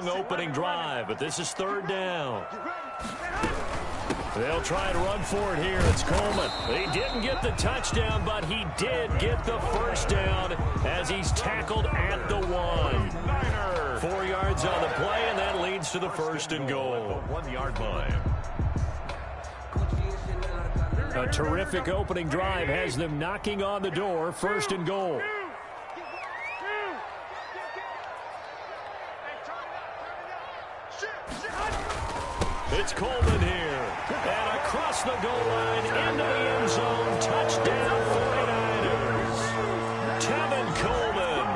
strong opening drive, but this is third down. They'll try and run for it here. It's Coleman. He didn't get the touchdown, but he did get the first down as he's tackled at the 1. 4 yards on the play, and that leads to the first and goal. 1-yard line. A terrific opening drive has them knocking on the door. First and goal. It's Coleman here. And across the goal line into the end zone. Touchdown 49ers. Tevin Coleman.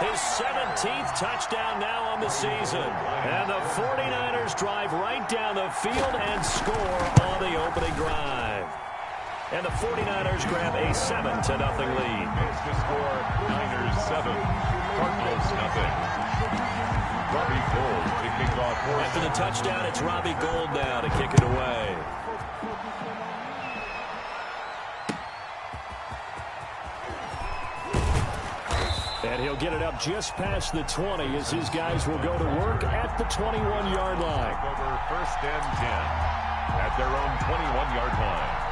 His 17th touchdown now on the season. And the 49ers drive right down the field and score on the opening drive. And the 49ers grab a 7-0 lead. Is to score Niners 7, Cardinals nothing. Robbie Gould kicking off for After the touchdown, it's Robbie Gould now to kick it away. And he'll get it up just past the 20 as his guys will go to work at the 21-yard line. Over first and 10 at their own 21-yard line.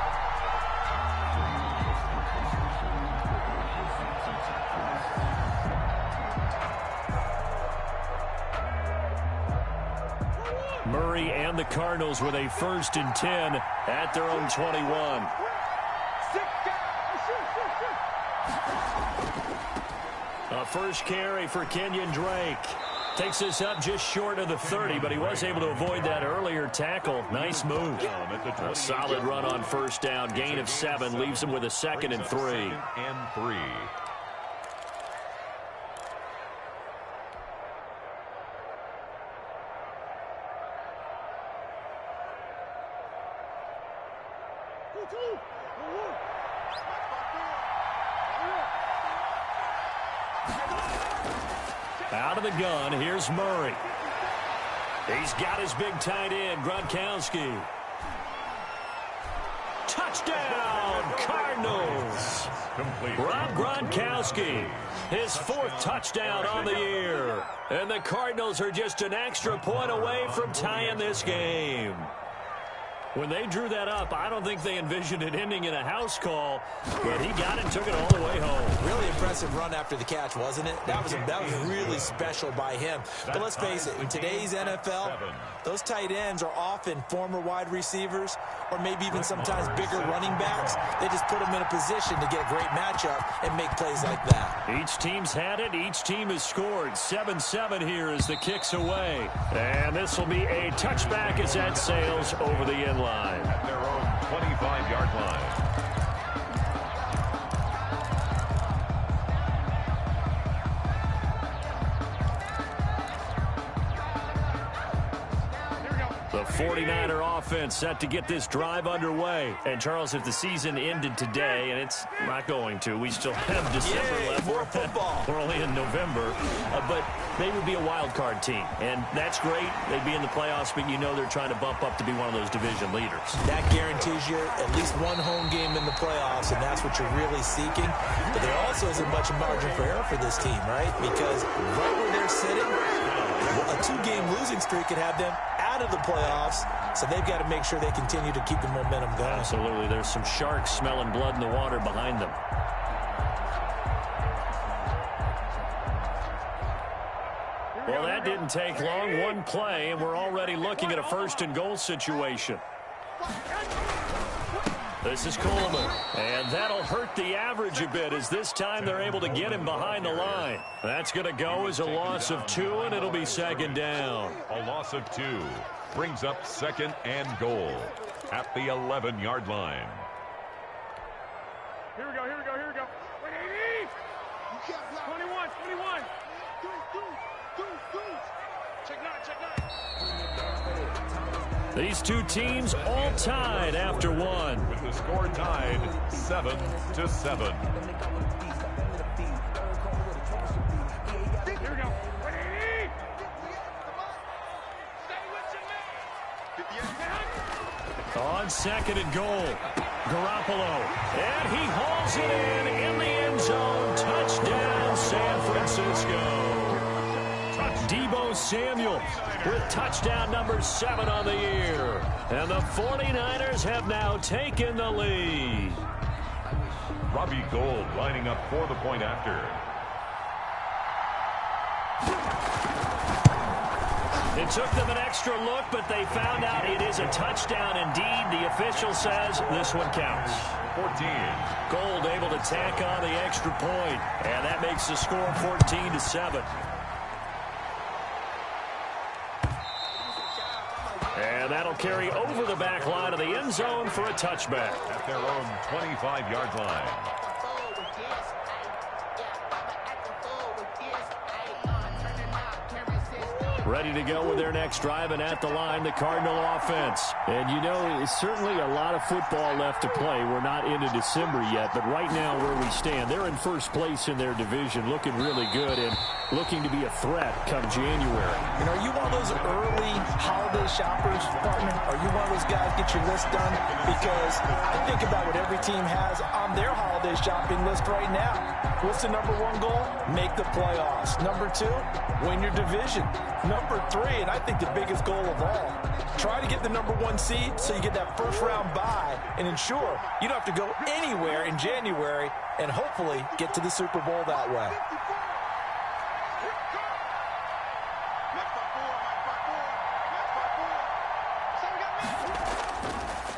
Murray and the Cardinals with a first and 10 at their own 21. A first carry for Kenyon Drake. Takes this up just short of the 30, but he was able to avoid that earlier tackle. Nice move. A solid run on first down. Gain of 7 leaves him with a 2nd and 3. 2nd and 3. Out of the gun, here's Murray. He's got his big tight end, Gronkowski. Touchdown, Cardinals. Rob Gronkowski, his 4th touchdown on the year. And the Cardinals are just an extra point away from tying this game. When they drew that up, I don't think they envisioned it ending in a house call, but he got it and took it all the way home. Really impressive run after the catch, wasn't it? That was really special by him. But let's face it, in today's NFL, those tight ends are often former wide receivers or maybe even sometimes bigger running backs. They just put them in a position to get a great matchup and make plays like that. Each team's had it. Each team has scored. 7-7 here as the kick's away. And this will be a touchback as that sails over the end line. At their own 25-yard line. The 49er offense set to get this drive underway. And, Charles, if the season ended today, and it's not going to, we still have December left. More football. We're only in November. But they would be a wild card team. And that's great. They'd be in the playoffs, but you know they're trying to bump up to be one of those division leaders. That guarantees you at least one home game in the playoffs, and that's what you're really seeking. But there also isn't much margin for error for this team, right? Because right where they're sitting, a 2-game losing streak could have them out of the playoffs, so they've got to make sure they continue to keep the momentum going. Absolutely. There's some sharks smelling blood in the water behind them. Well, that didn't take long. One play, and we're already looking at a first and goal situation. This is Coleman, and that'll hurt the average a bit as this time they're able to get him behind the line. That's going to go as a loss of 2, and it'll be 2nd down. A loss of 2 brings up 2nd and goal at the 11-yard line. Here we go, here we go, here we go. 21, 21. Check 9, check 9. These two teams all tied after 1. With the score tied 7-7. Here we go. On 2nd and goal, Garoppolo. And he hauls it in the end zone. Touchdown, San Francisco. Touchdown. Deebo Samuel with touchdown number 7 on the year. And the 49ers have now taken the lead. Robbie Gould lining up for the point after. It took them an extra look, but they found out it is a touchdown indeed. The official says this one counts. 14. Gould able to tack on the extra point, and that makes the score 14-7. And that'll carry over the back line of the end zone for a touchback. At their own 25-yard line. Ready to go with their next drive, and at the line, the Cardinal offense. And you know, it's certainly a lot of football left to play. We're not into December yet, but right now where we stand, they're in first place in their division, looking really good and looking to be a threat come January. And are you one of those early holiday shoppers, partner? Are you one of those guys get your list done? Because I think about what every team has on their holiday shopping list right now. What's the number 1 goal? Make the playoffs. Number 2, win your division. Number 3, and I think the biggest goal of all, try to get the number 1 seed so you get that first round bye and ensure you don't have to go anywhere in January and hopefully get to the Super Bowl that way.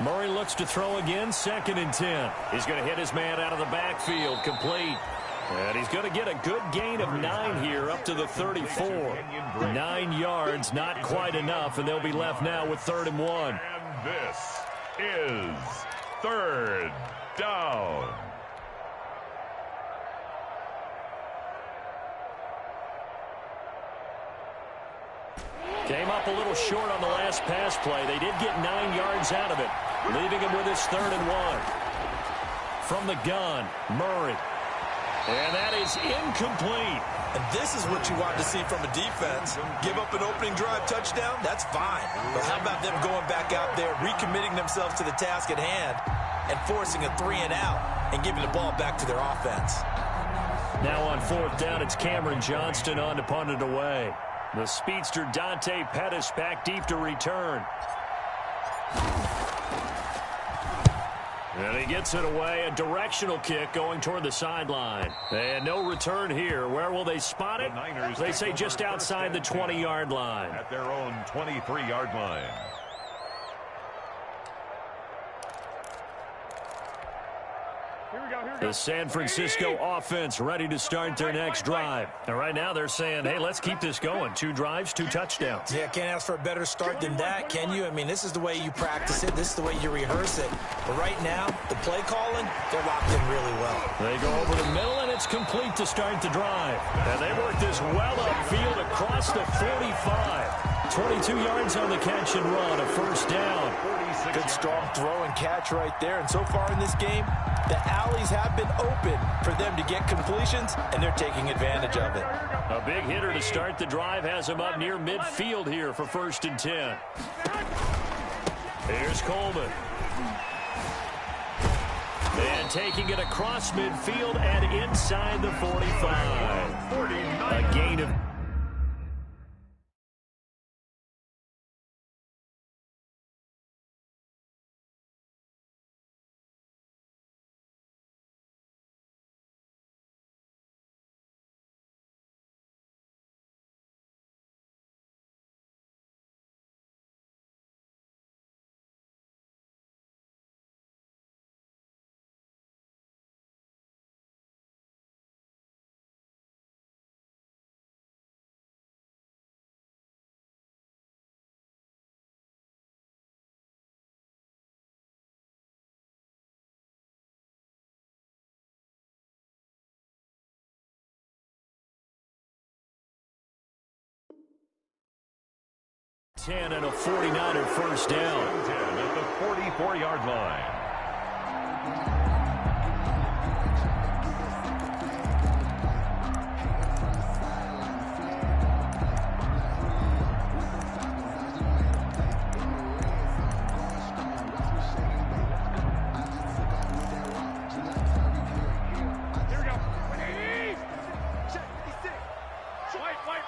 Murray looks to throw again, 2nd and 10. He's going to hit his man out of the backfield, complete. And he's going to get a good gain of 9 here up to the 34. 9 yards, not quite enough, and they'll be left now with 3rd and 1. And this is 3rd down. Came up a little short on the last pass play. They did get 9 yards out of it, leaving him with his 3rd and 1. From the gun, Murray. And that is incomplete. And this is what you want to see from a defense. Give up an opening drive touchdown, that's fine. But how about them going back out there, recommitting themselves to the task at hand, and forcing a 3 and out, and giving the ball back to their offense. Now on 4th down, it's Cameron Johnston on to punt it away. The speedster Dante Pettis back deep to return. And he gets it away, a directional kick going toward the sideline. And no return here. Where will they spot it? They say just outside the 20-yard line. At their own 23-yard line. The San Francisco offense ready to start their next drive. And right now they're saying, hey, let's keep this going. 2 drives, 2 touchdowns. Yeah, can't ask for a better start than that, can you? I mean, this is the way you practice it. This is the way you rehearse it. But right now, the play calling, they're locked in really well. They go over the middle, and it's complete to start the drive. And they work this well upfield across the 45. 22 yards on the catch and run, a 1st down. Good strong throw and catch right there. And so far in this game, the alleys have been open for them to get completions, and they're taking advantage of it. A big hitter to start the drive has him up near midfield here for 1st and 10. Here's Coleman. And taking it across midfield and inside the 45. A gain of... ...10 and a 49er 1st down. 10 at the 44-yard line.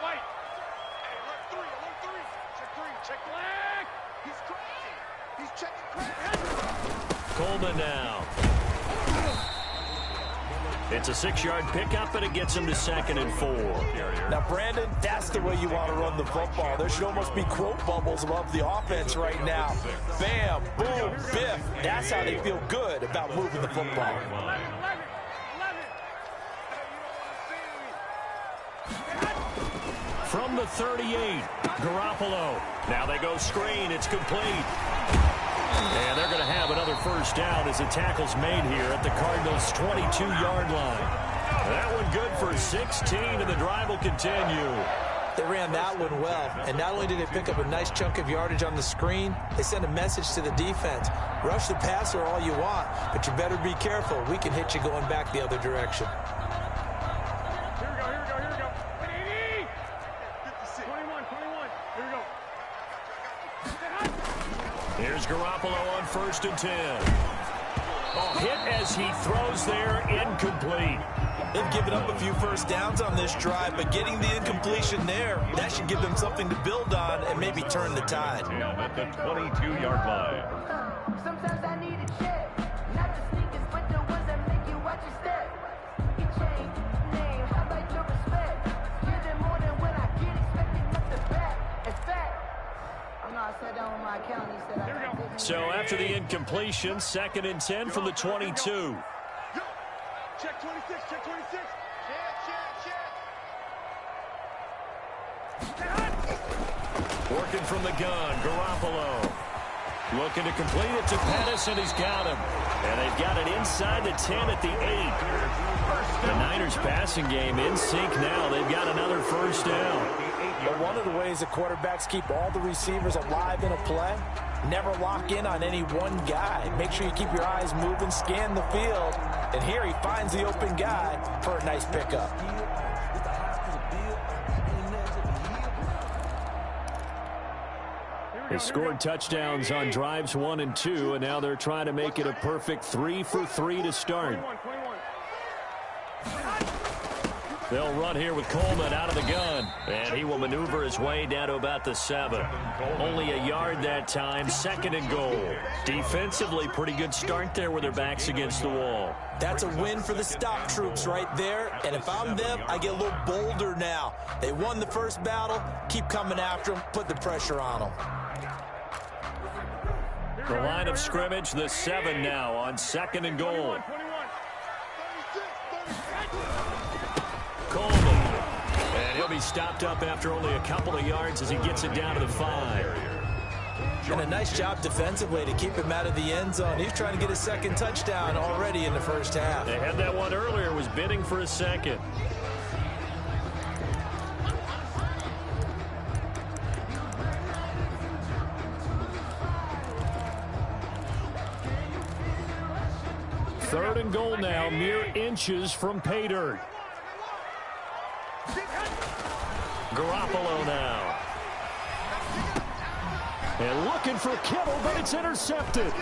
White. Check leg. He's crazy. He's checking crazy. Coleman now. It's a 6-yard pickup, and it gets him to 2nd and 4. Now, Brandon, that's the way you want to run the football. There should almost be quote bubbles above the offense right now. Bam, boom, biff. That's how they feel good about moving the football. 11. From the 38, Garoppolo. Now they go screen. It's complete. And they're going to have another first down as the tackle's made here at the Cardinals' 22-yard line. That one good for 16, and the drive will continue. They ran that one well, and not only did they pick up a nice chunk of yardage on the screen, they sent a message to the defense. Rush the passer all you want, but you better be careful. We can hit you going back the other direction. Here we go. 80. 21. Here we go. Here's Garoppolo on 1st and 10. Oh, hit as he throws there, incomplete. They've given up a few first downs on this drive, but getting the incompletion there, that should give them something to build on and maybe turn the tide. And at the 22-yard line. Sometimes I need a check, not the sneakers, but the ones that make you watch your step. You change name, how about your respect? Give them more than what I get, expecting nothing back. In fact, I sat down with my account, he said I got this. So after the incompletion, 2nd and 10 from the 22. Check 26. Check. Working from the gun, Garoppolo. Looking to complete it to Pettis, and he's got him. And they've got it inside the 10 at the 8. The Niners passing game in sync now. They've got another first down. But one of the ways that quarterbacks keep all the receivers alive in a play, never lock in on any one guy. Make sure you keep your eyes moving, scan the field. And here he finds the open guy for a nice pickup. They scored touchdowns on drives 1 and 2, and now they're trying to make it a perfect 3 for 3 to start. 21. They'll run here with Coleman out of the gun, and he will maneuver his way down to about the 7. Only a yard that time, 2nd and goal. Defensively, pretty good start there with their backs against the wall. That's a win for the stop troops right there, and if I'm them, I get a little bolder now. They won the first battle, keep coming after them, put the pressure on them. The line of scrimmage, the 7 now on 2nd and goal. 21. Coleman. And he'll be stopped up after only a couple of yards as he gets it down to the 5. And a nice job defensively to keep him out of the end zone. He's trying to get his 2nd touchdown already in the first half. They had that one earlier, was bidding for a 2nd. Third and goal now, mere inches from pay dirt. Garoppolo now. And looking for Kittle, but it's intercepted.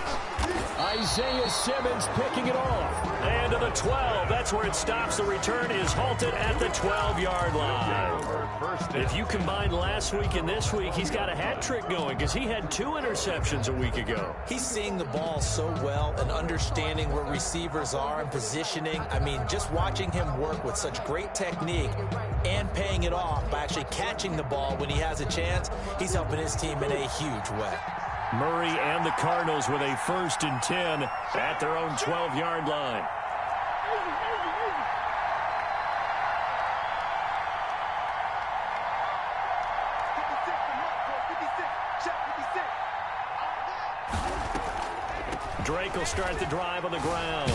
Isaiah Simmons picking it off. And to the 12. That's where it stops. The return is halted at the 12-yard line. If you combine last week and this week, he's got a hat trick going because he had 2 interceptions a week ago. He's seeing the ball so well and understanding where receivers are and positioning. I mean, just watching him work with such great technique and paying it off by actually catching the ball when he has a chance, he's helping his team in a huge way. Murray and the Cardinals with a 1st and 10 at their own 12-yard line. Drake will start the drive on the ground.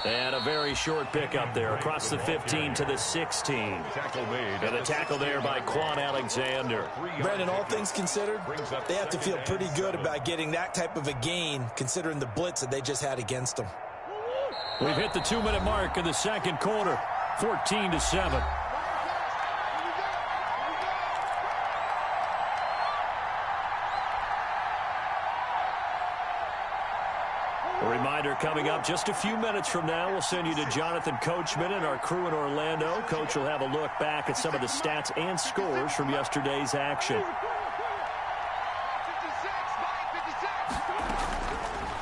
And a very short pickup there across the 15 to the 16. And a tackle there by Quan Alexander. Brandon, all things considered, they have to feel pretty good about getting that type of a gain considering the blitz that they just had against them. We've hit the 2-minute mark in the second quarter, 14-7. A reminder coming up just a few minutes from now, we'll send you to Jonathan Coachman and our crew in Orlando. Coach will have a look back at some of the stats and scores from yesterday's action.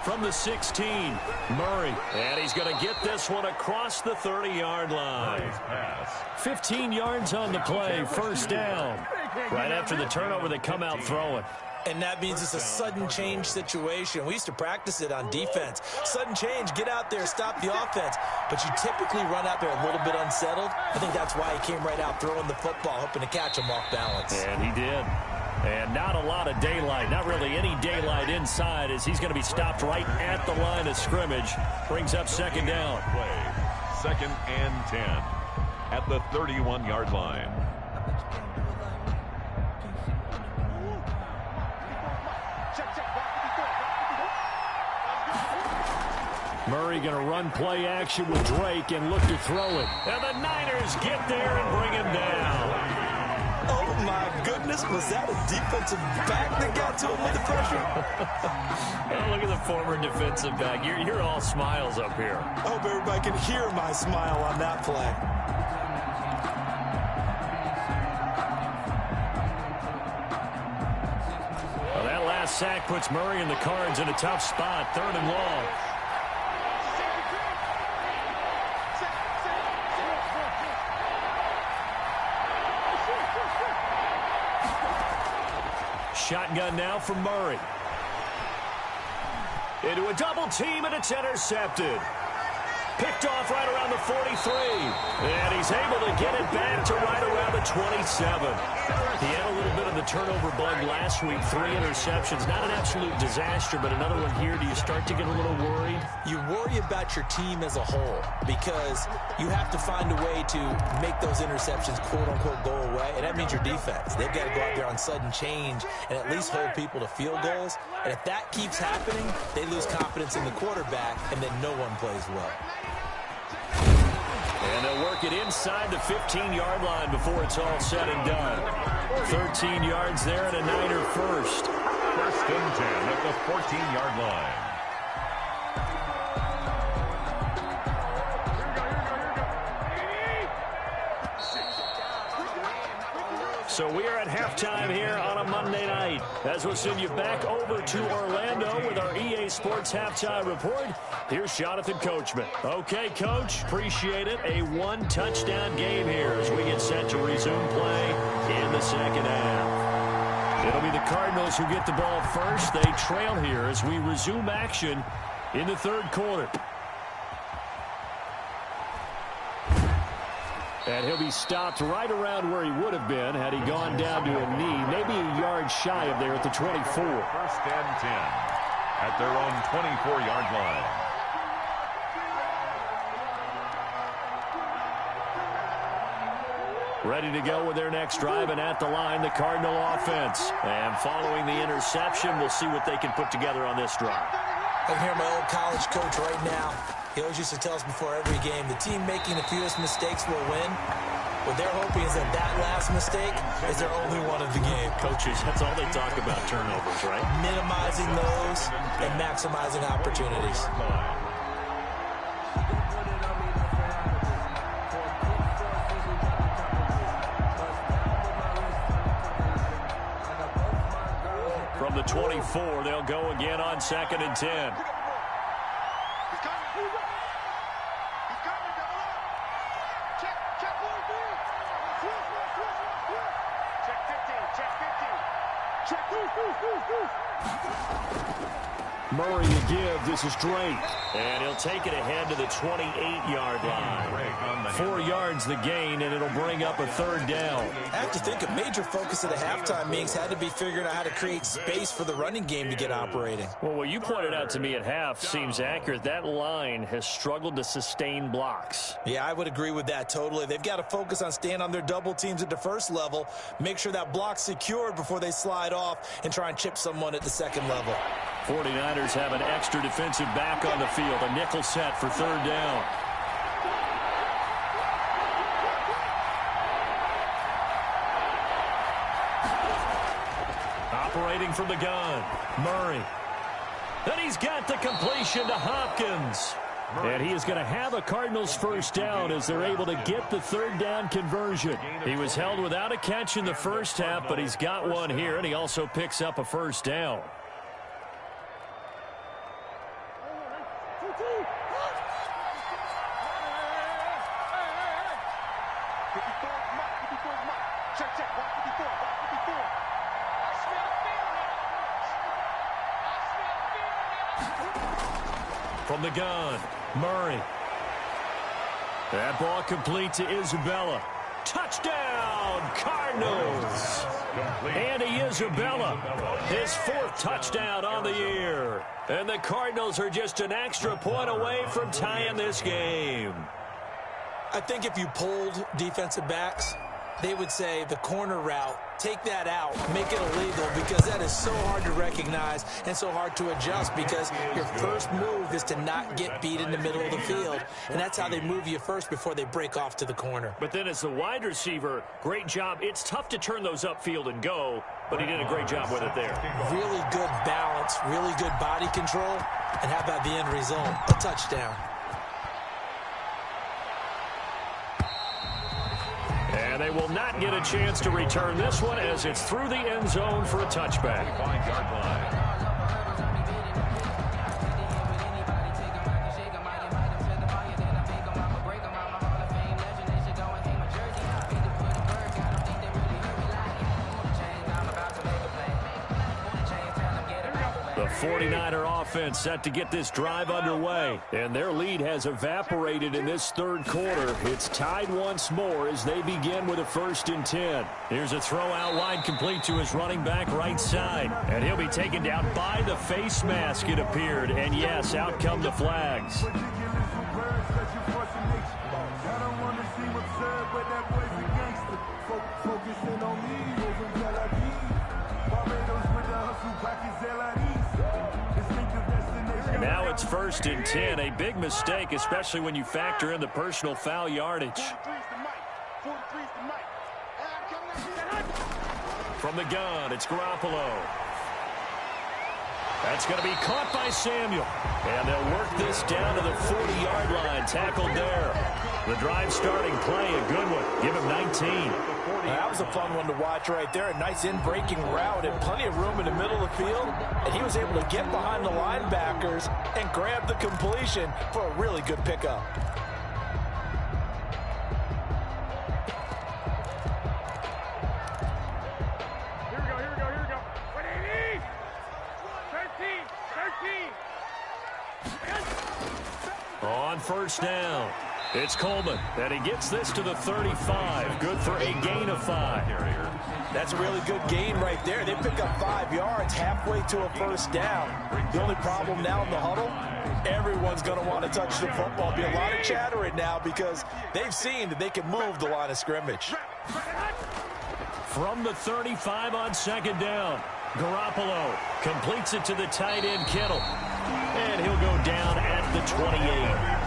from the 16. Murray, and he's going to get this one across the 30-yard line. 15 yards on the play, first down. Right after the turnover, they come out throwing. And that means it's a sudden change situation. We used to practice it on defense. Sudden change, get out there, stop the offense. But you typically run out there a little bit unsettled. I think that's why he came right out throwing the football, hoping to catch him off balance. And he did. And not a lot of daylight, not really any daylight inside, as he's going to be stopped right at the line of scrimmage. Brings up second down. Play. Second and 10 at the 31-yard line. Murray going to run play action with Drake and look to throw it. And the Niners get there and bring him down. Oh, my goodness. Was that a defensive back that got to him with the pressure? Oh, look at the former defensive back. You're all smiles up here. I hope everybody can hear my smile on that play. Well, that last sack puts Murray and the Cards in a tough spot, 3rd and long. Shotgun now for Murray. Into a double team, and it's intercepted. Picked off right around the 43. And he's able to get it back to right around the 27. He had a little bit of the turnover bug last week. 3 interceptions. Not an absolute disaster, but another one here. Do you start to get a little worried? You worry about your team as a whole because you have to find a way to make those interceptions, quote-unquote, go away, and that means your defense. They've got to go out there on sudden change and at least hold people to field goals. And if that keeps happening, they lose confidence in the quarterback, and then no one plays well. And they'll work it inside the 15-yard line before it's all said and done. 13 yards there and a Niner first. First and 10 at the 14-yard line. So we are at halftime here on a Monday night. As we'll send you back over to Orlando with our EA Sports Halftime Report. Here's Jonathan Coachman. Okay, Coach, appreciate it. A 1-touchdown game here as we get set to resume play in the second half. It'll be the Cardinals who get the ball first. They trail here as we resume action in the third quarter. And he'll be stopped right around where he would have been had he gone down to a knee, maybe a yard shy of there at the 24. First and 10 at their own 24-yard line. Ready to go with their next drive, and at the line, the Cardinal offense. And following the interception, we'll see what they can put together on this drive. I can hear my old college coach right now. He always used to tell us before every game, the team making the fewest mistakes will win. What they're hoping is that that last mistake is their only one of the game. Coaches, that's all they talk about, turnovers, right? Minimizing those and maximizing opportunities. From the 24, they'll go again on 2nd and 10. Murray to give. This is Drake. And he'll take it ahead to the 28-yard line. 4 yards the gain, and it'll bring up a third down. I have to think a major focus of the halftime meetings had to be figuring out how to create space for the running game to get operating. Well, what you pointed out to me at half seems accurate. That line has struggled to sustain blocks. Yeah, I would agree with that totally. They've got to focus on staying on their double teams at the first level, make sure that block's secured before they slide off and try and chip someone at the second level. 49ers have an extra defensive back on the field. A nickel set for third down. Operating from the gun, Murray. Then he's got the completion to Hopkins. And he is going to have a Cardinals first down as they're able to get the third down conversion. He was held without a catch in the first half, but he's got one here, and he also picks up a first down. From the gun, Murray. That ball complete to Isabella. Touchdown, Cardinals. Andy Isabella, his 4th touchdown on the year. And the Cardinals are just an extra point away from tying this game. I think if you polled defensive backs, they would say the corner route, take that out, make it illegal, because that is so hard to recognize and so hard to adjust, because your first move is to not get beat in the middle of the field, and that's how they move you first before they break off to the corner. But then as the wide receiver, great job. It's tough to turn those upfield and go, but he did a great job with it there. Really good balance, really good body control, and how about the end result? A touchdown. And they will not get a chance to return this one as it's through the end zone for a touchback. 5-yard line. The 49er offense set to get this drive underway, and their lead has evaporated in this 3rd quarter. It's tied once more as they begin with a 1st and 10. Here's a throw out wide, complete to his running back right side, and he'll be taken down by the face mask, it appeared, and yes, out come the flags. Now it's 1st and 10, a big mistake, especially when you factor in the personal foul yardage. From the gun, it's Garoppolo. That's going to be caught by Samuel. And they'll work this down to the 40-yard line, tackled there. The drive starting play, a good one. Give him 19. That was a fun one to watch right there. A nice in-breaking route and plenty of room in the middle of the field. And he was able to get behind the linebackers and grab the completion for a really good pickup. Here we go. What do you need? 13. On 1st down, it's Coleman, and he gets this to the 35. Good for a gain of 5. That's a really good gain right there. They pick up 5 yards halfway to a 1st down. The only problem now in the huddle, everyone's going to want to touch the football. Be a lot of chatter right now because they've seen that they can move the line of scrimmage. From the 35 on 2nd down, Garoppolo completes it to the tight end, Kittle. And he'll go down at the 28.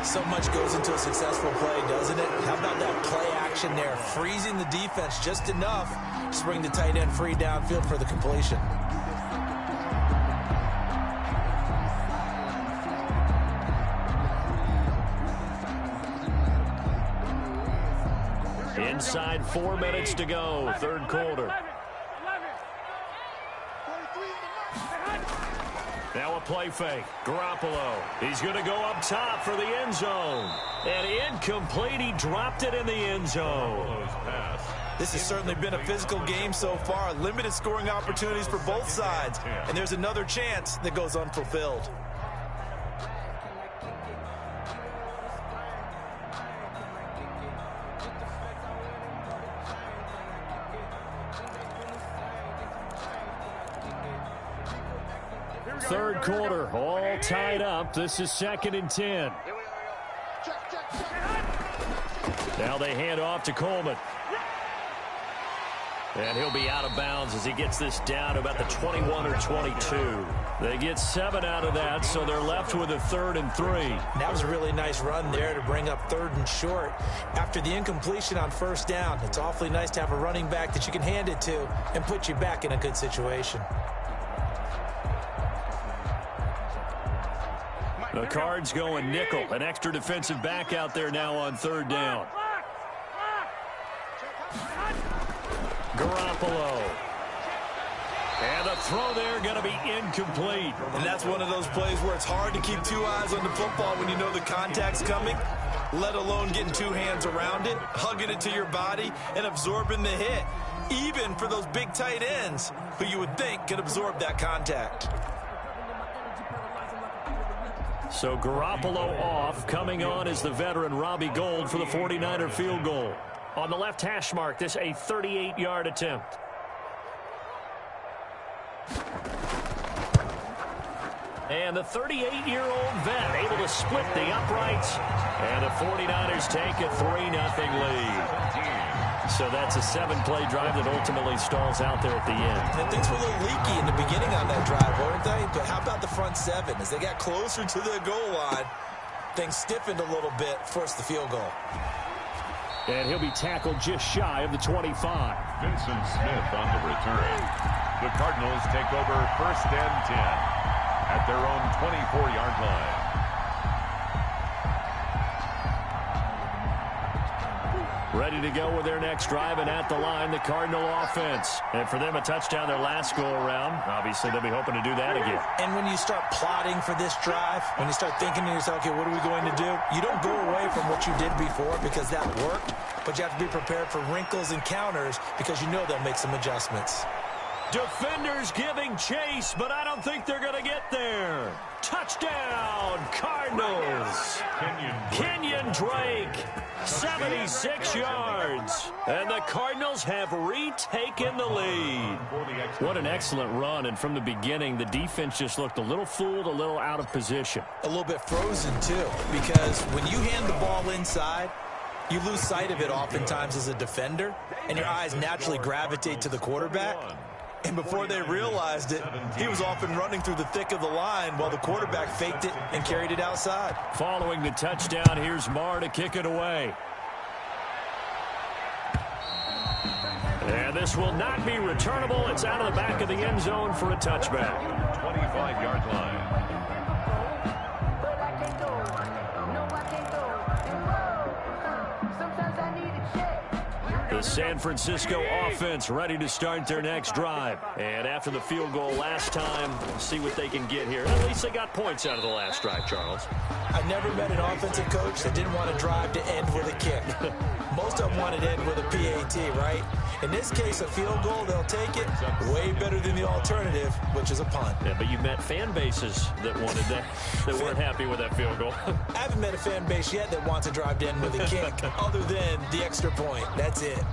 So much goes into a successful play, doesn't it? How about that play action there? Freezing the defense just enough to bring the tight end free downfield for the completion. Inside 4 minutes to go, 3rd quarter. Now a play fake. Garoppolo. He's going to go up top for the end zone. And incomplete. He dropped it in the end zone. This has certainly been a physical game so far. Limited scoring opportunities for both sides. And there's another chance that goes unfulfilled. Third quarter, all tied up. This is 2nd and 10. Now they hand off to Coleman. And he'll be out of bounds as he gets this down to about the 21 or 22. They get 7 out of that, so they're left with a 3rd and 3. That was a really nice run there to bring up 3rd and short. After the incompletion on 1st down, it's awfully nice to have a running back that you can hand it to and put you back in a good situation. The Cards going nickel. An extra defensive back out there now on 3rd down. Garoppolo. And the throw there going to be incomplete. And that's one of those plays where it's hard to keep 2 eyes on the football when you know the contact's coming, let alone getting 2 hands around it, hugging it to your body, and absorbing the hit, even for those big tight ends who you would think could absorb that contact. So Garoppolo off. Coming on is the veteran Robbie Gould for the 49er field goal. On the left hash mark, this a 38-yard attempt. And the 38-year-old vet able to split the uprights. And the 49ers take a 3-0 lead. So that's a 7-play drive that ultimately stalls out there at the end. And things were a little leaky in the beginning on that drive, weren't they? But how about the front seven? As they got closer to the goal line, things stiffened a little bit, forced the field goal. And he'll be tackled just shy of the 25. Vincent Smith on the return. The Cardinals take over 1st and 10 at their own 24-yard line. Ready to go with their next drive, and at the line, the Cardinal offense. And for them, a touchdown their last go-around. Obviously, they'll be hoping to do that again. And when you start plotting for this drive, when you start thinking to yourself, okay, what are we going to do? You don't go away from what you did before because that worked, but you have to be prepared for wrinkles and counters because you know they'll make some adjustments. Defenders giving chase, but I don't think they're going to get there. Touchdown, Cardinals. Kenyon Drake, 76 yards. And the Cardinals have retaken the lead. What an excellent run, and from the beginning, the defense just looked a little fooled, a little out of position. A little bit frozen, too, because when you hand the ball inside, you lose sight of it oftentimes as a defender, and your eyes naturally gravitate to the quarterback. And before they realized it, he was off and running through the thick of the line while the quarterback faked it and carried it outside. Following the touchdown, here's Marr to kick it away. And this will not be returnable. It's out of the back of the end zone for a touchback. 25-yard line. The San Francisco offense ready to start their next drive. And after the field goal last time, see what they can get here. At least they got points out of the last drive, Charles. I never met an offensive coach that didn't want to drive to end with a kick. Most of them wanted to end with a PAT, right? In this case, a field goal, they'll take it. Way better than the alternative, which is a punt. Yeah, but you've met fan bases that wanted that, that weren't happy with that field goal. I haven't met a fan base yet that wants to drive to end with a kick, other than the extra point. That's it.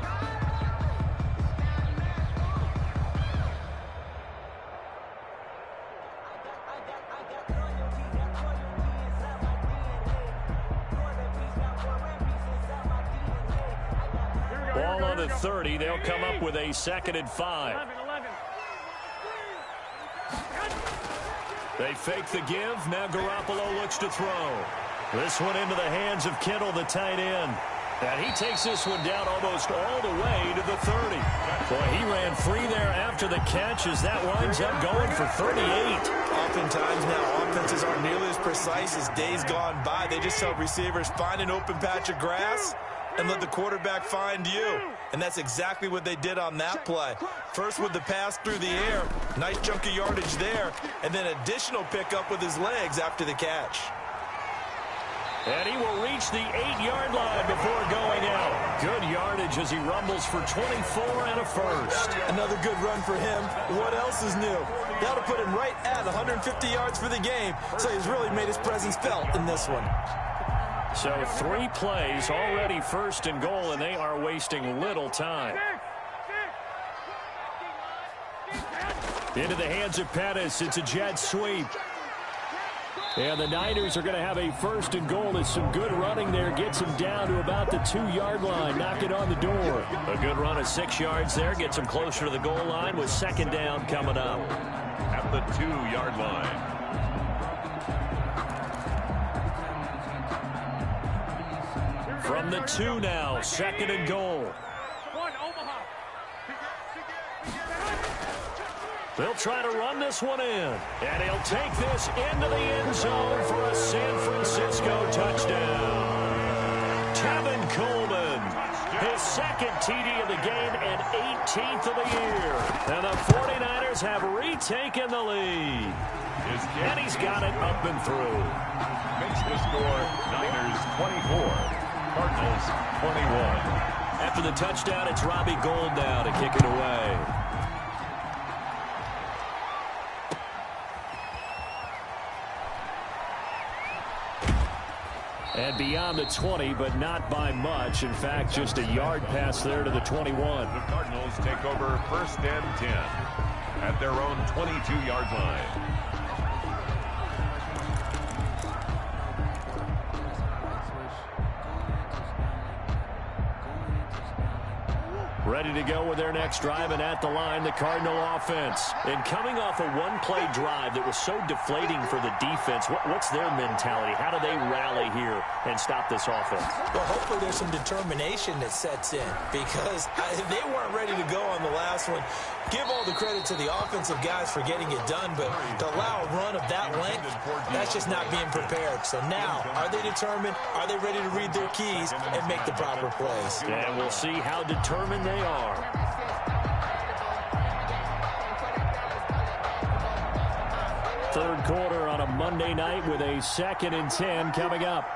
Ball on the 30. They'll come up with a 2nd and 5. They fake the give. Now Garoppolo looks to throw. This one into the hands of Kittle, the tight end. And he takes this one down almost all the way to the 30. Boy, he ran free there after the catch as that winds up going for 38. Oftentimes now, offenses aren't nearly as precise as days gone by. They just tell receivers, find an open patch of grass and let the quarterback find you. And that's exactly what they did on that play. First with the pass through the air, nice chunk of yardage there, and then additional pickup with his legs after the catch. And he will reach the 8-yard line before going out. Good yardage as he rumbles for 24 and a first. Another good run for him. What else is new? That'll put him right at 150 yards for the game, so he's really made his presence felt in this one. So 3 plays, already 1st and goal, and they are wasting little time. Into the hands of Pettis. It's a jet sweep. And the Niners are going to have a 1st and goal. It's some good running there. Gets him down to about the 2-yard line. Knock it on the door. A good run of 6 yards there. Gets him closer to the goal line with 2nd down coming up. At the 2-yard line. From the 2 now, 2nd and goal. They'll try to run this one in. And he'll take this into the end zone for a San Francisco touchdown. Tevin Coleman, his 2nd TD of the game and 18th of the year. And the 49ers have retaken the lead. And he's got it up and through. Makes the score Niners 24. Cardinals 21. After the touchdown, it's Robbie Gould now to kick it away. And beyond the 20, but not by much. In fact, just a yard pass there to the 21. The Cardinals take over 1st and 10 at their own 22-yard line. Ready to go with their next drive, and at the line, the Cardinal offense. And coming off a one-play drive that was so deflating for the defense, what's their mentality? How do they rally here and stop this offense? Well, hopefully there's some determination that sets in, because they weren't ready to go on the last one. Give all the credit to the offensive guys for getting it done, but to allow a run of that length, that's just not being prepared. So now, are they determined? Are they ready to read their keys and make the proper plays? And we'll see how determined they are. Third quarter on a Monday night with a 2nd and 10 coming up.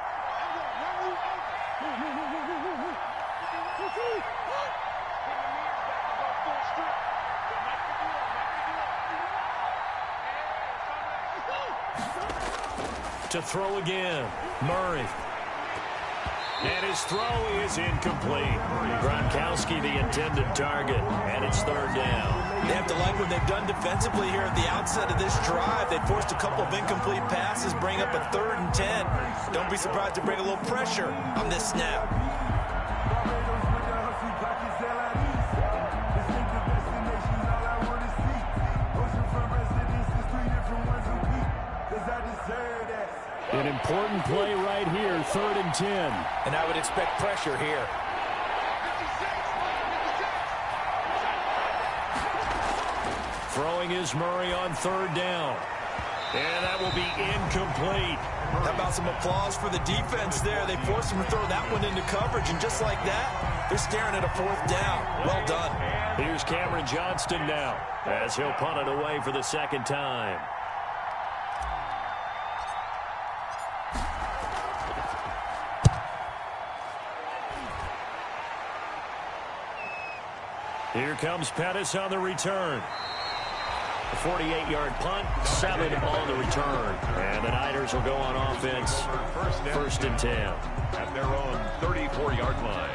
To throw again, Murray. And his throw is incomplete. Gronkowski the intended target, and it's 3rd down. They have to like what they've done defensively here at the outset of this drive. They forced a couple of incomplete passes, bring up a 3rd and 10. Don't be surprised to bring a little pressure on this snap. An important play right here, 3rd and 10. And I would expect pressure here. Throwing is Murray on 3rd down. And that will be incomplete. How about some applause for the defense there? They forced him to throw that one into coverage, and just like that, they're staring at a 4th down. Well done. Here's Cameron Johnston now, as he'll punt it away for the 2nd time. Here comes Pettis on the return. A 48-yard punt, 7 on the return. And the Niners will go on offense, 1st and 10. At their own 34-yard line.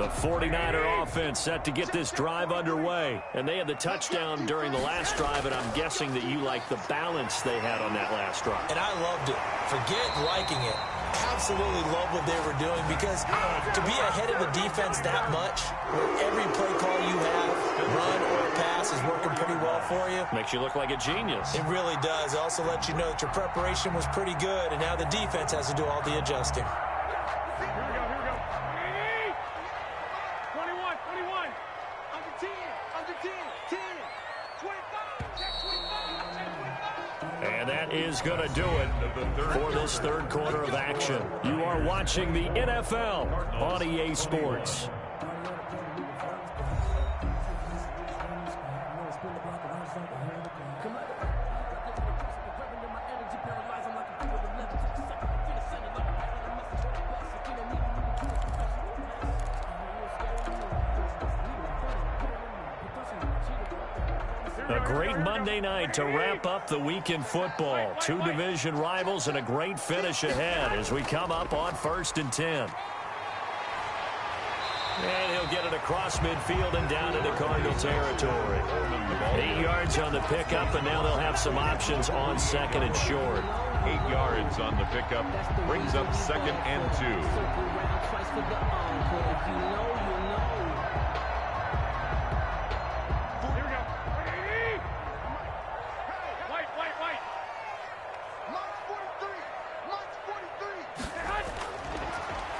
The 49er offense set to get this drive underway. And they had the touchdown during the last drive, and I'm guessing that you like the balance they had on that last drive. And I loved it. Forget liking it. Absolutely love what they were doing, because to be ahead of the defense that much, where every play call you have, run or pass, is working pretty well for you. Makes you look like a genius. It really does. It also lets you know that your preparation was pretty good, and now the defense has to do all the adjusting. And that is going to do it for this 3rd quarter of action. You are watching the NFL on EA Sports. A great Monday night to wrap up the week in football. 2 division rivals and a great finish ahead as we come up on 1st and 10. And he'll get it across midfield and down into Cardinal territory. 8 yards on the pickup, and now they'll have some options on 2nd and short. 8 yards on the pickup brings up 2nd and 2.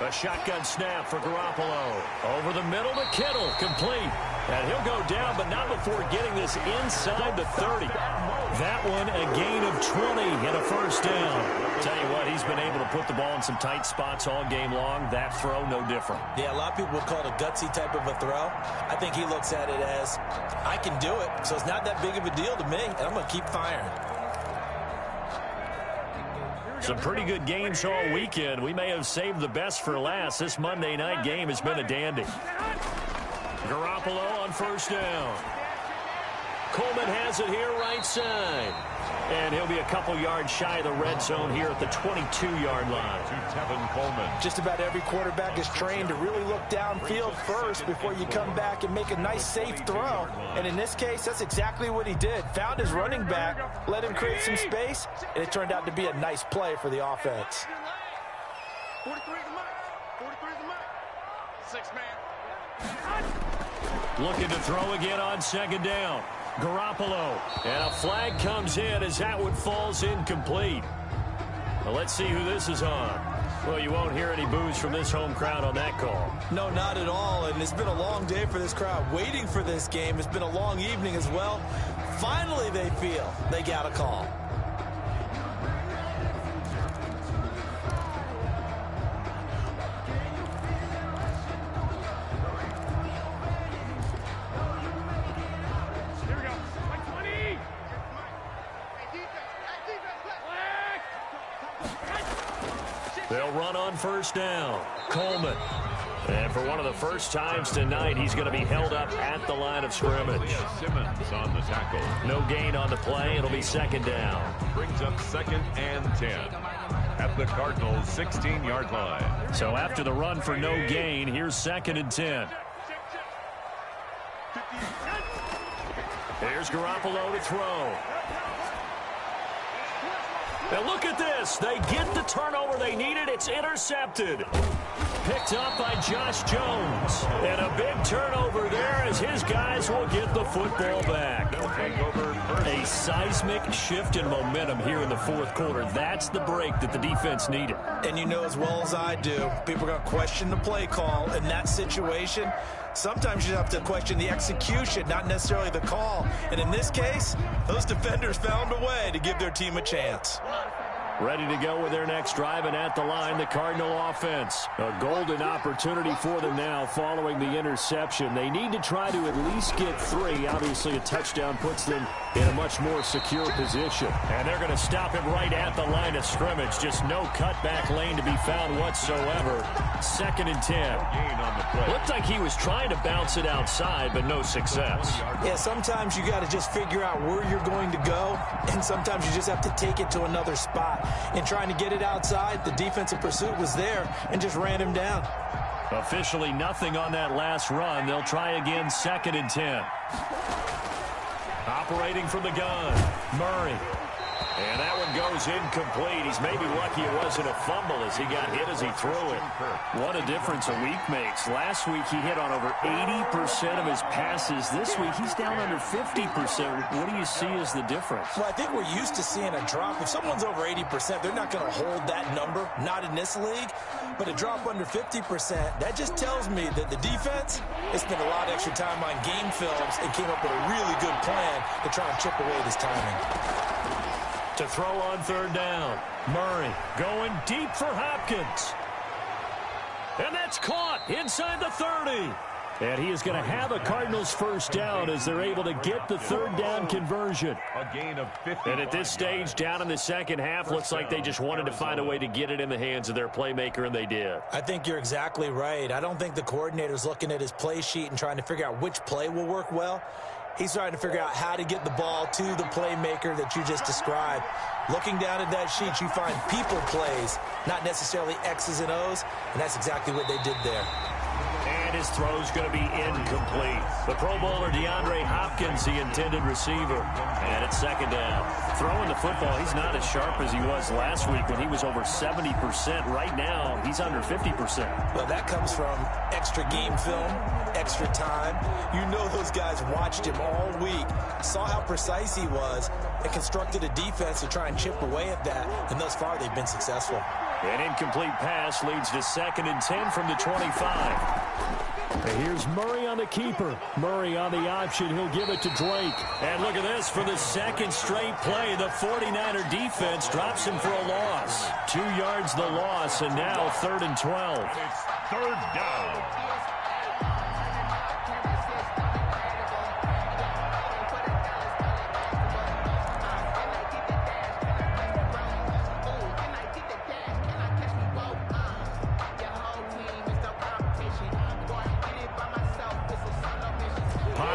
A shotgun snap for Garoppolo. Over the middle to Kittle, complete. And he'll go down, but not before getting this inside the 30. That one a gain of 20 and a 1st down. Tell you what, he's been able to put the ball in some tight spots all game long. That throw, no different. Yeah, a lot of people would call it a gutsy type of a throw. I think he looks at it as, I can do it, so it's not that big of a deal to me, and I'm going to keep firing. Some pretty good games all weekend. We may have saved the best for last. This Monday night game has been a dandy. Garoppolo on first down. Coleman has it here right side. And he'll be a couple yards shy of the red zone here at the 22-yard line. To Tevin Coleman. Just about every quarterback is trained to really look downfield first before you come back and make a nice, safe throw. And in this case, that's exactly what he did. Found his running back, let him create some space, and it turned out to be a nice play for the offense. 43 is the mark. 43 is the mark. 6 man. Looking to throw again on second down. Garoppolo. And a flag comes in as that one falls incomplete. Well, let's see who this is on. Well, you won't hear any boos from this home crowd on that call. No, not at all. And it's been a long day for this crowd waiting for this game. It's been a long evening as well. Finally, they feel they got a call. They'll run on first down. Coleman. And for one of the first times tonight, he's going to be held up at the line of scrimmage. Simmons on the tackle. No gain on the play. It'll be second down. Brings up 2nd and 10 at the Cardinals' 16-yard line. So after the run for no gain, here's 2nd and 10. Here's Garoppolo to throw. Now look at this. They get the turnover they needed. It's intercepted. Picked up by Josh Jones. And a big turnover there as his guys will get the football back. A seismic shift in momentum here in the fourth quarter. That's the break that the defense needed. And you know as well as I do, people are going to question the play call in that situation. Sometimes you have to question the execution, not necessarily the call. And in this case, those defenders found a way to give their team a chance. Ready to go with their next drive, and at the line, the Cardinal offense. A golden opportunity for them now following the interception. They need to try to at least get 3. Obviously, a touchdown puts them in a much more secure position. And they're going to stop him right at the line of scrimmage. Just no cutback lane to be found whatsoever. 2nd and 10. Looked like he was trying to bounce it outside, but no success. Yeah, sometimes you got to just figure out where you're going to go, and sometimes you just have to take it to another spot. In trying to get it outside, the defensive pursuit was there and just ran him down. Officially nothing on that last run. They'll try again, 2nd and 10. Operating from the gun, Murray. And that one goes incomplete. He's maybe lucky it wasn't a fumble as he got hit as he threw it. What a difference a week makes. Last week he hit on over 80% of his passes. This week he's down under 50%. What do you see as the difference? Well, I think we're used to seeing a drop. If someone's over 80%, they're not going to hold that number, not in this league. But a drop under 50%, that just tells me that the defense has spent a lot of extra time on game films and came up with a really good plan to try and chip away this timing. To throw on third down, Murray going deep for Hopkins. And that's caught inside the 30. And he is going to have a Cardinals first down as they're able to get the third down conversion. A gain of 50. And at this stage, down in the second half, looks like they just wanted to find a way to get it in the hands of their playmaker, and they did. I think you're exactly right. I don't think the coordinator's looking at his play sheet and trying to figure out which play will work well. He's trying to figure out how to get the ball to the playmaker that you just described. Looking down at that sheet, you find people plays, not necessarily X's and O's, and that's exactly what they did there. And his throw's going to be incomplete. The Pro Bowler DeAndre Hopkins, the intended receiver. And it's 2nd down. Throwing the football, he's not as sharp as he was last week when he was over 70%. Right now, he's under 50%. Well, that comes from extra game film, extra time. You know those guys watched him all week, saw how precise he was, and constructed a defense to try and chip away at that. And thus far, they've been successful. An incomplete pass leads to 2nd and 10 from the 25. And here's Murray on the keeper. Murray on the option. He'll give it to Drake. And look at this. For the second straight play, the 49er defense drops him for a loss. 2 yards the loss, and now 3rd and 12. And it's 3rd down.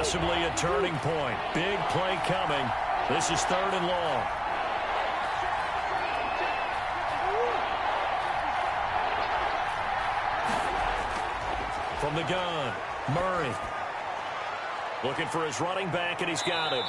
Possibly a turning point. Big play coming. This is 3rd and long. From the gun, Murray. Looking for his running back, and he's got him.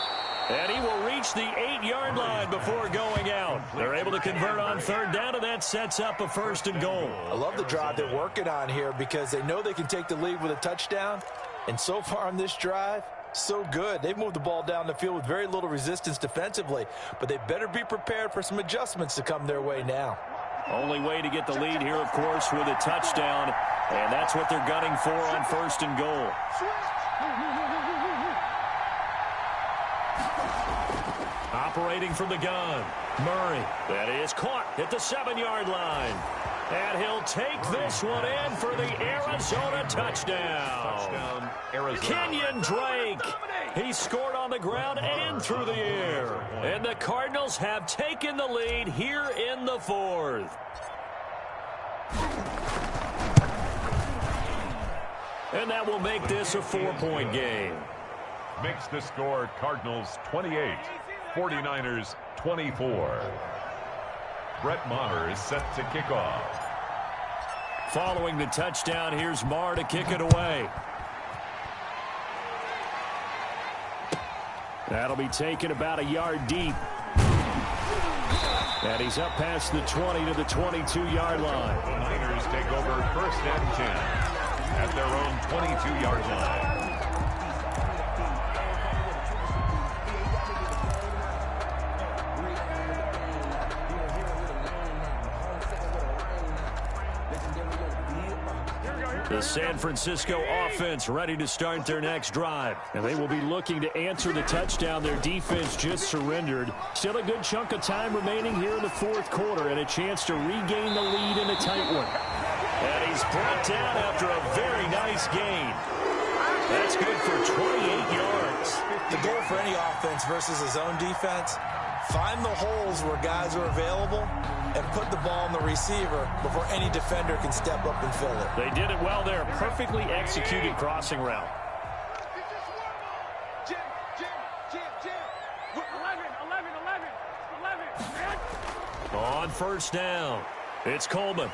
And he will reach the 8-yard line before going out. They're able to convert on 3rd down, and that sets up a 1st and goal. I love the drive they're working on here because they know they can take the lead with a touchdown. And so far on this drive, so good. They've moved the ball down the field with very little resistance defensively, but they better be prepared for some adjustments to come their way now. Only way to get the lead here, of course, with a touchdown, and that's what they're gunning for on 1st and goal. Operating from the gun, Murray. That is caught at the 7-yard line. And he'll take this one in for the Arizona touchdown. Arizona. Kenyon Drake. He scored on the ground and through the air. And the Cardinals have taken the lead here in the 4th. And that will make this a 4-point game. Makes the score Cardinals 28, 49ers 24. Brett Maher is set to kick off. Following the touchdown, here's Maher to kick it away. That'll be taken about a yard deep. And he's up past the 20 to the 22-yard line. The Niners take over 1st and 10 at their own 22-yard line. The San Francisco offense ready to start their next drive. And they will be looking to answer the touchdown their defense just surrendered. Still a good chunk of time remaining here in the 4th quarter and a chance to regain the lead in a tight one. And he's brought down after a very nice gain. That's good for 28 yards. The goal for any offense versus his own defense, find the holes where guys are available and put the ball on the receiver before any defender can step up and fill it. They did it well there. Perfectly executed crossing route. Jim. 11. On 1st down, it's Coleman.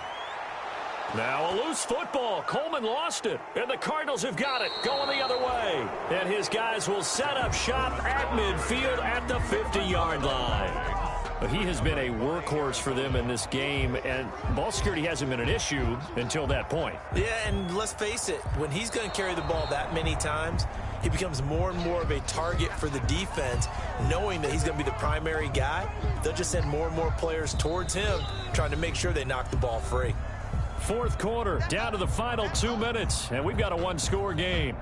Now a loose football. Coleman lost it, and the Cardinals have got it going the other way. And his guys will set up shop at midfield at the 50-yard line. But he has been a workhorse for them in this game, and ball security hasn't been an issue until that point. Yeah, and let's face it, when he's going to carry the ball that many times, he becomes more and more of a target for the defense, knowing that he's going to be the primary guy. They'll just send more and more players towards him, trying to make sure they knock the ball free. 4th quarter, down to the final 2 minutes, and we've got a 1-score game.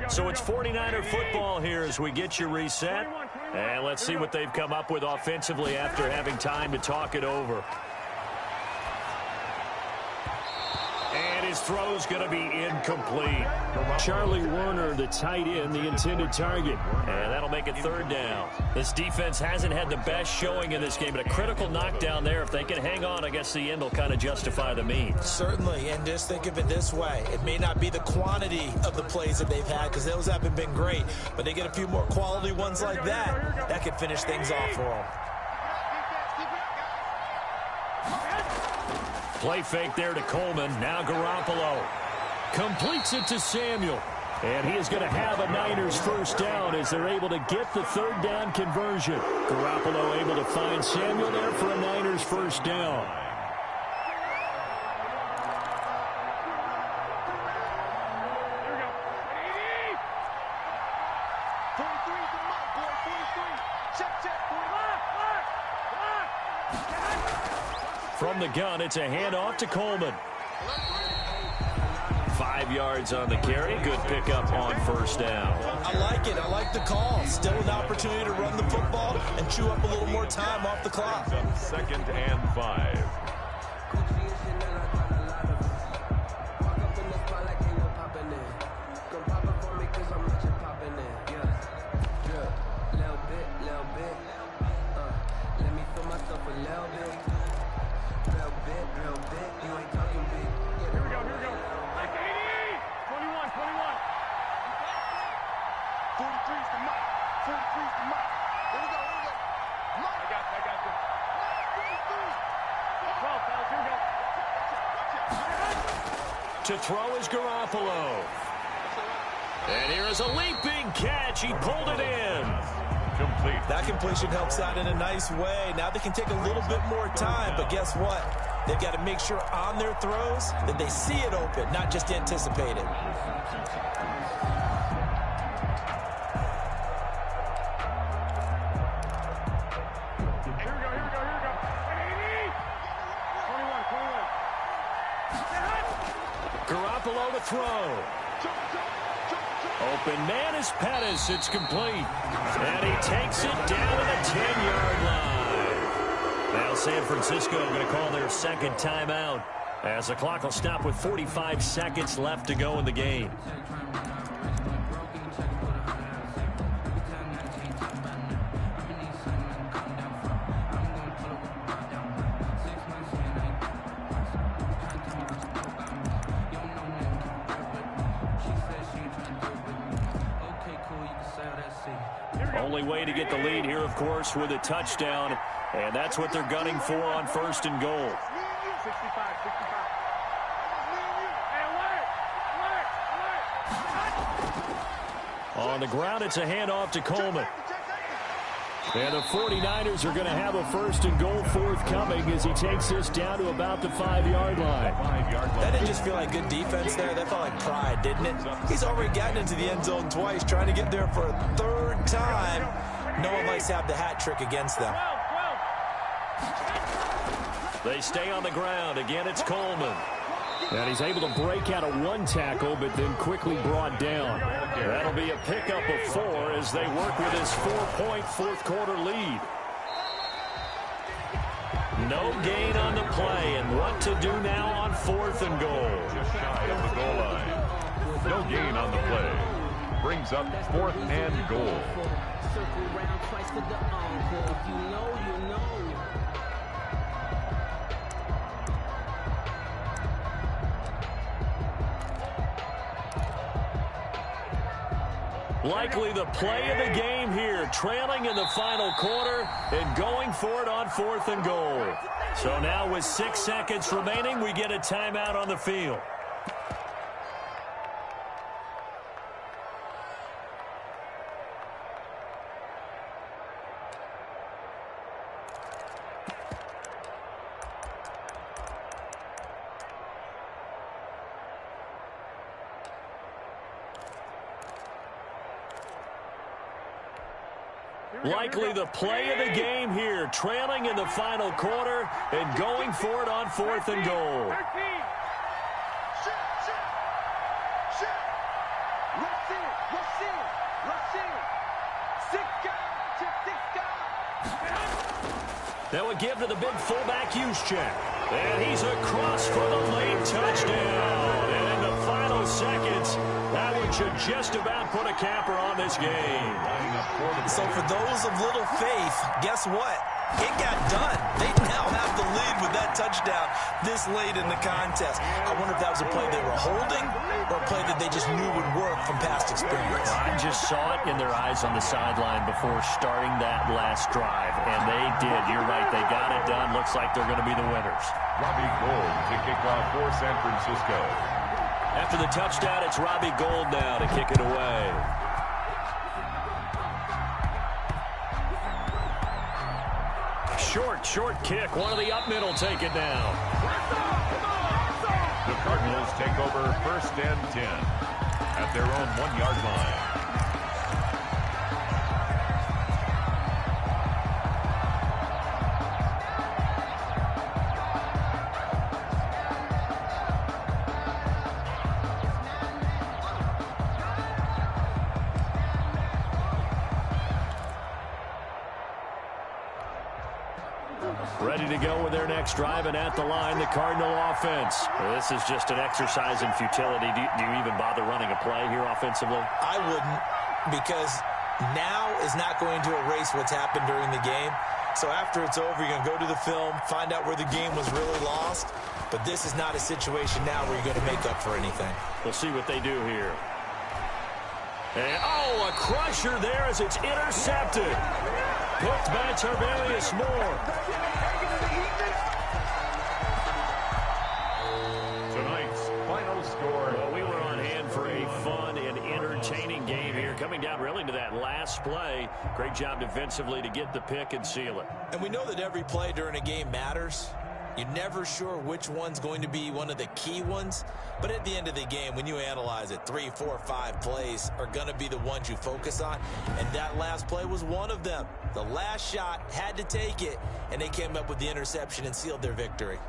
So it's 49er football here as we get you reset. And let's see what they've come up with offensively after having time to talk it over. And his throw's going to be incomplete. Charlie Warner, the tight end, the intended target. And that'll make it 3rd down. This defense hasn't had the best showing in this game, but a critical knockdown there. If they can hang on, I guess the end will kind of justify the means. Certainly, and just think of it this way. It may not be the quantity of the plays that they've had because those haven't been great, but they get a few more quality ones like that. That could finish things off for them. Play fake there to Coleman. Now Garoppolo completes it to Samuel. And he is going to have a Niners 1st down as they're able to get the 3rd down conversion. Garoppolo able to find Samuel there for a Niners 1st down. From the gun, it's a handoff to Coleman. 5 yards on the carry. Good pickup on 1st down. I like it. I like the call. Still an opportunity to run the football and chew up a little more time off the clock. 2nd and 5. Let me feel myself a little bit. To throw is Garoppolo. And here is a leaping catch. He pulled it in. Complete. That completion helps out in a nice way. Now they can take a little bit more time, but guess what? They've got to make sure on their throws that they see it open, not just anticipate it. Here we go. 21. Garoppolo to throw. Open man is Pettis. It's complete. And he takes it down to the 10-yard line. Now San Francisco going to call their second timeout as the clock will stop with 45 seconds left to go in the game. Only way to get the lead here, of course, with a touchdown, and that's what they're gunning for on first and goal. 65. On the ground, it's a handoff to Coleman. And the 49ers are going to have a first and goal forthcoming as he takes this down to about the 5-yard line. That didn't just feel like good defense there. That felt like pride, didn't it? He's already gotten into the end zone twice, trying to get there for a third time. No one likes to have the hat trick against them. They stay on the ground. Again, it's Coleman. And he's able to break out of one tackle, but then quickly brought down. That'll be a pickup of 4 as they work with his 4-point fourth-quarter lead. No gain on the play, and what to do now on fourth and goal. Just shy of the goal line. No gain on the play. Brings up 4th and goal. Circle round twice for the encore. If you know, you know. Likely the play of the game here, trailing in the final quarter and going for it on fourth and goal. So now with 6 seconds remaining, we get a timeout on the field. Likely the play of the game here, trailing in the final quarter and going for it on fourth and goal. That would give to the big fullback Juszczyk. And he's across for the late touchdown. And in the final seconds, that one should just about put a capper on this game. So for those of little faith, guess what? It got done. They now have the lead with that touchdown this late in the contest. I wonder if that was a play they were holding or a play that they just knew would work from past experience. I just saw it in their eyes on the sideline before starting that last drive, and they did. You're right. They got it done. Looks like they're going to be the winners. Robbie Gould to kick off for San Francisco. After the touchdown, it's Robbie Gould now to kick it away. Short kick. One of the up middle take it down. The Cardinals take over first and 10 at their own 1-yard line. Ready to go with their next drive, and at the line, the Cardinal offense. This is just an exercise in futility. Do you even bother running a play here offensively? I wouldn't, because now is not going to erase what's happened during the game. So after it's over, you're going to go to the film, find out where the game was really lost. But this is not a situation now where you're going to make up for anything. We'll see what they do here. And, a crusher there as it's intercepted. Picked by Tarvarius Moore. Tonight's final final score. Well, we were on hand for a fun and entertaining game here. Coming down really to that last play. Great job defensively to get the pick and seal it. And we know that every play during a game matters. You're never sure which one's going to be one of the key ones. But at the end of the game, when you analyze it, 3, 4, 5 plays are going to be the ones you focus on. And that last play was one of them. The last shot had to take it, and they came up with the interception and sealed their victory.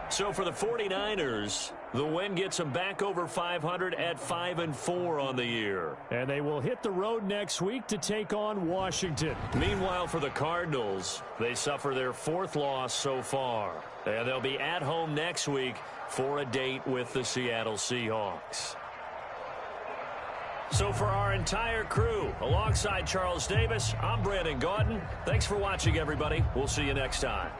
So for the 49ers, the win gets them back over 500 at 5-4 on the year. And they will hit the road next week to take on Washington. Meanwhile, for the Cardinals, they suffer their 4th loss so far. And they'll be at home next week for a date with the Seattle Seahawks. So for our entire crew, alongside Charles Davis, I'm Brandon Gaudin. Thanks for watching, everybody. We'll see you next time.